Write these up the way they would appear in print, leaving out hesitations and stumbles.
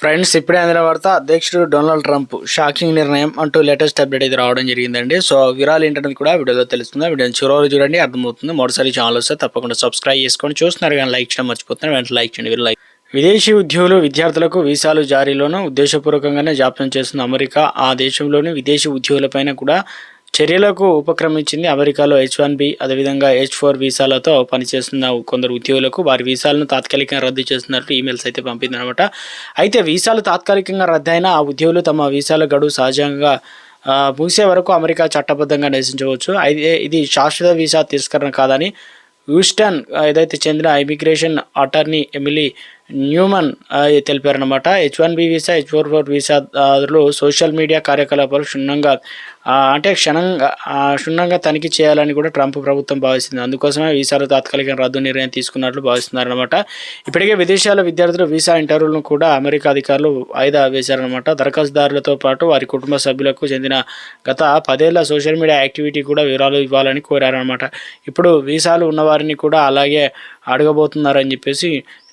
Friends, ఇప్పుడే అందిన వార్త అధ్యక్షుడు డొనాల్డ్ ట్రంప్ షాకింగ్ నిర్ణయం అంటూ లేటెస్ట్ అప్డేట్ అయితే రావడం జరిగిందండి. సో వివరాలు ఏంటనేది కూడా వీడియోలో తెలుస్తుంది. వీడియోని చివరి చూడండి, అర్థమవుతుంది. మొదటిసారి ఛానల్ వస్తే తప్పకుండా సబ్స్క్రైబ్ చేసుకొని చూస్తున్నారు కానీ లైక్ చేయడం మర్చిపోతున్నారు. వెంటనే లైక్ చేయండి. లైక్ విదేశీ ఉద్యోగులు విద్యార్థులకు వీసాలు జారీలోనూ ఉద్దేశపూర్వకంగానే జాప్యం చేస్తున్న అమెరికా ఆ దేశంలోని విదేశీ ఉద్యోగులపైన కూడా చర్యలకు ఉపక్రమించింది. అమెరికాలో H1B అదేవిధంగా H4 వీసాలతో పనిచేస్తున్న కొందరు ఉద్యోగులకు వారి వీసాలను తాత్కాలికంగా రద్దు చేస్తున్నట్లు ఈమెయిల్స్ అయితే పంపిందనమాట. అయితే వీసాలు తాత్కాలికంగా రద్దయిన ఆ ఉద్యోగులు తమ వీసాల గడువు సహజంగా ముగిసే వరకు అమెరికా చట్టబద్ధంగా నివసించవచ్చు. అయితే ఇది శాశ్వత వీసా తిరస్కరణ కాదని హ్యూస్టన్ ఏదైతే చెందిన ఇమిగ్రేషన్ అటార్నీ ఎమిలీ న్యూమన్ తెలిపారనమాట. H1B వీసా, H4 వీసాలు సోషల్ మీడియా కార్యకలాపాలు క్షుణ్ణంగా తనిఖీ చేయాలని కూడా ట్రంప్ ప్రభుత్వం భావిస్తుంది. అందుకోసమే వీసాలు తాత్కాలిక రద్దు నిర్ణయం తీసుకున్నట్లు భావిస్తున్నారనమాట. ఇప్పటికే విదేశాల విద్యార్థులు వీసా ఇంటర్వ్యూలను కూడా అమెరికా అధికారులు వాయిదా వేశారనమాట. దరఖాస్తుదారులతో పాటు వారి కుటుంబ సభ్యులకు చెందిన గత 10 ఏళ్ల సోషల్ మీడియా యాక్టివిటీ కూడా వివరాలు ఇవ్వాలని కోరారనమాట. ఇప్పుడు వీసాలు ఉన్నవారిని కూడా అలాగే అడగబోతున్నారని చెప్పేసి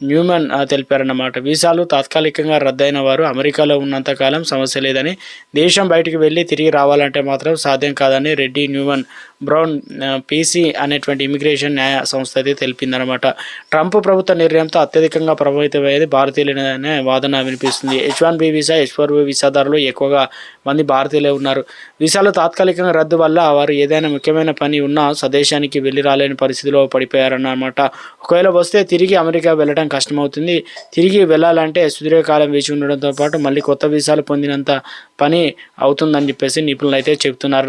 న్యూమన్ తెలిపారన్నమాట. వీసాలు తాత్కాలికంగా రద్దయిన వారు అమెరికాలో ఉన్నంతకాలం సమస్య లేదని, దేశం బయటికి వెళ్ళి తిరిగి రావాలంటే మాత్రం సాధ్యం కాదని రెడ్డి న్యూమన్ బ్రౌన్ PC అనేటువంటి ఇమిగ్రేషన్ న్యాయ సంస్థ అయితే తెలిపిందనమాట. ట్రంప్ ప్రభుత్వ నిర్ణయంతో అత్యధికంగా ప్రభావితమయ్యేది భారతీయులనే వాదన వినిపిస్తుంది. H1B వీసా, H4 వీసాదారులు ఎక్కువగా మంది భారతీయులే ఉన్నారు. వీసాలు తాత్కాలికంగా రద్దు వల్ల వారు ఏదైనా ముఖ్యమైన పని ఉన్నా స్వదేశానికి వెళ్ళి రాలేని పరిస్థితిలో పడిపోయారన్నమాట. ఒకవేళ వస్తే తిరిగి అమెరికా వెళ్ళడం కష్టమవుతుంది. తిరిగి వెళ్ళాలంటే సుదీర్ఘకాలం వేచి ఉండడంతో పాటు మళ్ళీ కొత్త వీసాలు పొందినంత పని అవుతుందని చెప్పేసి నిపుణులు అయితే చెబుతున్నారు.